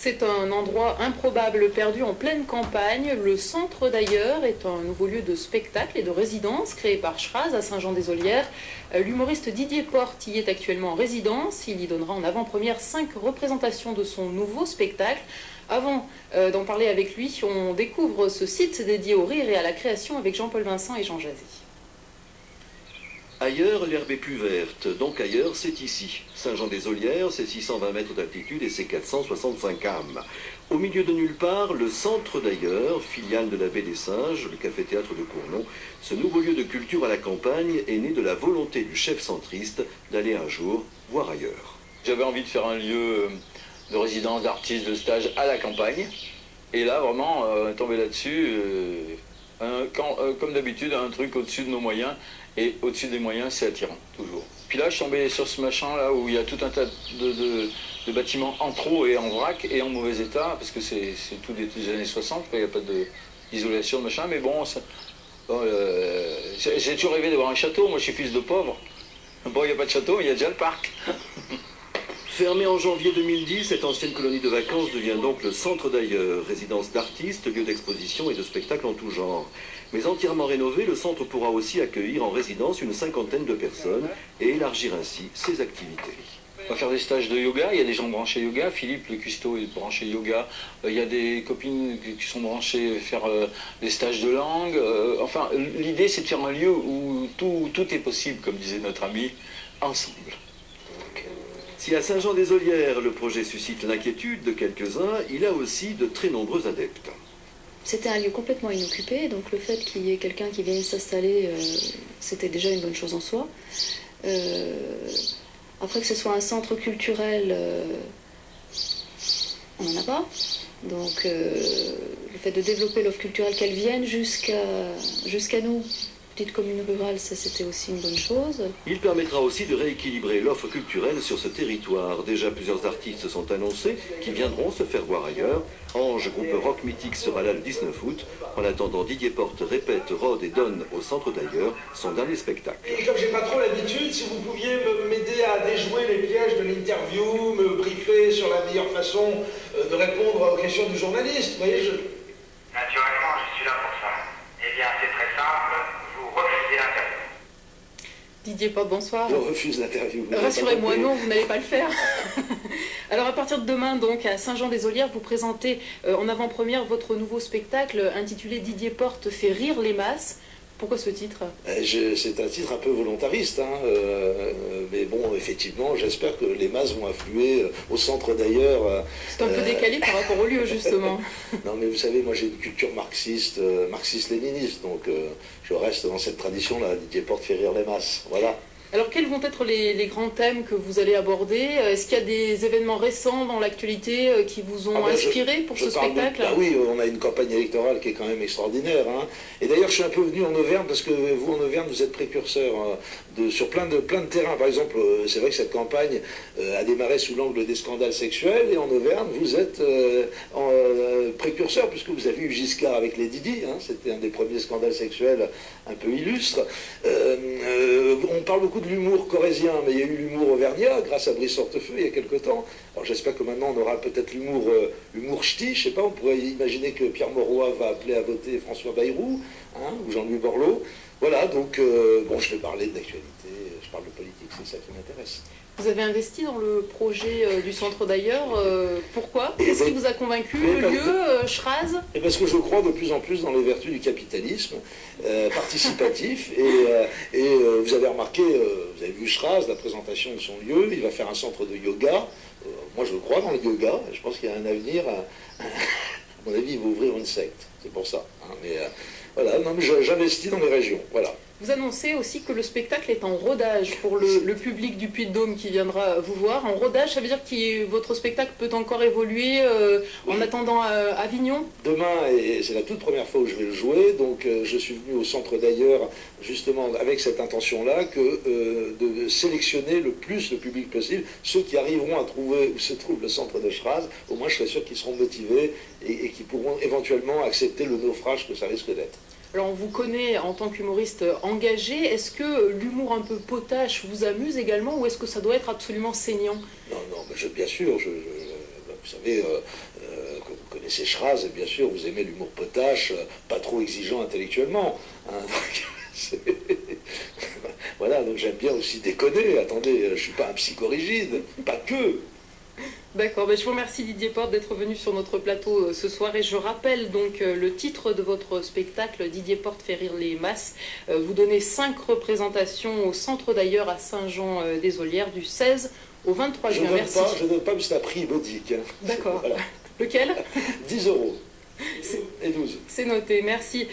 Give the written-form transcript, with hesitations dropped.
C'est un endroit improbable perdu en pleine campagne. Le Centre d'ailleurs est un nouveau lieu de spectacle et de résidence créé par Schraz à Saint-Jean-des-Olières. L'humoriste Didier Porte y est actuellement en résidence. Il y donnera en avant-première 5 représentations de son nouveau spectacle. Avant d'en parler avec lui, on découvre ce site dédié au rire et à la création avec Jean-Paul Vincent et Jean Jazy. Ailleurs, l'herbe est plus verte, donc ailleurs, c'est ici. Saint-Jean-des-Olières, c'est 620 mètres d'altitude et c'est 465 âmes. Au milieu de nulle part, le Centre d'ailleurs, filiale de la Baie des Singes, le café-théâtre de Cournon, ce nouveau lieu de culture à la campagne est né de la volonté du chef centriste d'aller un jour voir ailleurs. J'avais envie de faire un lieu de résidence, d'artistes, de stage à la campagne. Et là, vraiment, tomber là-dessus, comme d'habitude, un truc au-dessus de nos moyens. Et au-dessus des moyens, c'est attirant, toujours. Puis là, je suis tombé sur ce machin là où il y a tout un tas de bâtiments en trop et en vrac et en mauvais état, parce que c'est tout des années 60, il n'y a pas d'isolation de machin, mais bon, j'ai toujours rêvé d'avoir un château, moi je suis fils de pauvre. Bon, il n'y a pas de château, mais il y a déjà le parc. Fermé en janvier 2010, cette ancienne colonie de vacances devient donc le Centre d'ailleurs, résidence d'artistes, lieu d'exposition et de spectacles en tout genre. Mais entièrement rénové, le centre pourra aussi accueillir en résidence une 50aine de personnes et élargir ainsi ses activités. On va faire des stages de yoga, il y a des gens branchés yoga, Philippe le cuistot est branché yoga, il y a des copines qui sont branchées faire des stages de langue. Enfin, l'idée c'est de faire un lieu où tout est possible, comme disait notre ami, ensemble. Si à Saint-Jean-des-Olières, le projet suscite l'inquiétude de quelques-uns, il a aussi de très nombreux adeptes. C'était un lieu complètement inoccupé, donc le fait qu'il y ait quelqu'un qui vienne s'installer, c'était déjà une bonne chose en soi. Après que ce soit un centre culturel, on n'en a pas. Donc le fait de développer l'offre culturelle, qu'elle vienne jusqu'à nous, petite commune rurale, ça c'était aussi une bonne chose. Il permettra aussi de rééquilibrer l'offre culturelle sur ce territoire. Déjà plusieurs artistes sont annoncés qui viendront se faire voir ailleurs. Ange, groupe rock mythique, sera là le 19 août. En attendant, Didier Porte répète, rôde et donne au Centre d'ailleurs son dernier spectacle. Et comme j'ai pas trop l'habitude, si vous pouviez m'aider à déjouer les pièges de l'interview, me briefer sur la meilleure façon de répondre aux questions du journaliste, vous voyez, Naturellement, je suis là pour ça. Eh bien, c'est très simple, vous refusez l'interview. Didier Porte, bonsoir. Je refuse l'interview. Rassurez-moi, non, vous n'allez pas le faire. Alors à partir de demain, donc, à Saint-Jean-des-Olières, vous présentez en avant-première votre nouveau spectacle intitulé Didier Porte fait rire les masses. Pourquoi ce titre? C'est un titre un peu volontariste, hein, mais bon, effectivement, j'espère que les masses vont affluer au Centre d'ailleurs. C'est un peu décalé par rapport au lieu, justement. Non, mais vous savez, moi j'ai une culture marxiste, marxiste-léniniste, donc je reste dans cette tradition-là. Didier Porte fait rire les masses, voilà. Alors quels vont être les grands thèmes que vous allez aborder? Est-ce qu'il y a des événements récents dans l'actualité qui vous ont inspiré pour ce spectacle? Oui, on a une campagne électorale qui est quand même extraordinaire. Hein. Et d'ailleurs, je suis un peu venu en Auvergne parce que vous, en Auvergne, vous êtes précurseur sur plein de terrains. Par exemple, c'est vrai que cette campagne a démarré sous l'angle des scandales sexuels. Et en Auvergne, vous êtes précurseur puisque vous avez eu Giscard avec les Didi. Hein. C'était un des premiers scandales sexuels un peu illustres. On parle beaucoup de l'humour corrézien, mais il y a eu l'humour auvergnat grâce à Brice Hortefeux il y a quelque temps. Alors j'espère que maintenant on aura peut-être l'humour ch'ti, je sais pas, on pourrait imaginer que Pierre Mauroy va appeler à voter François Bayrou, hein, ou Jean-Louis Borloo. Voilà, donc bon, je vais parler de l'actualité, je parle de politique, c'est ça qui m'intéresse. Vous avez investi dans le projet du Centre d'ailleurs. Pourquoi? Qu'est-ce qui vous a convaincu? Le lieu, Schraz? Et parce que je crois de plus en plus dans les vertus du capitalisme participatif. Et vous avez remarqué, vous avez vu Schraz, la présentation de son lieu, il va faire un centre de yoga. Moi je crois dans le yoga, je pense qu'il y a un avenir. À mon avis, il va ouvrir une secte, c'est pour ça. Hein, mais voilà, non, mais j'investis dans les régions, voilà. Vous annoncez aussi que le spectacle est en rodage pour le public du Puy-de-Dôme qui viendra vous voir. En rodage, ça veut dire que votre spectacle peut encore évoluer en attendant Avignon? Demain, et c'est la toute première fois où je vais le jouer, donc je suis venu au Centre d'ailleurs justement avec cette intention-là de sélectionner le plus de public possible. Ceux qui arriveront à trouver où se trouve le Centre de Schraz, au moins je serai sûr qu'ils seront motivés et qui pourront éventuellement accepter le naufrage que ça risque d'être. Alors on vous connaît en tant qu'humoriste engagé, est-ce que l'humour un peu potache vous amuse également ou est-ce que ça doit être absolument saignant? Non, mais bien sûr, Vous savez que vous connaissez Schraz, et bien sûr, vous aimez l'humour potache, pas trop exigeant intellectuellement. Hein, donc, voilà, donc j'aime bien aussi déconner. Attendez, je ne suis pas un psychorigide, pas que. D'accord, je vous remercie Didier Porte d'être venu sur notre plateau ce soir et je rappelle donc le titre de votre spectacle, Didier Porte fait rire les masses. Vous donnez 5 représentations au Centre d'ailleurs à Saint-Jean-des-Olières du 16 au 23 juin. Merci. Je ne donne pas, mais c'est un prix modique. Hein. D'accord. Voilà. Lequel? 10 € et 12. C'est noté, merci.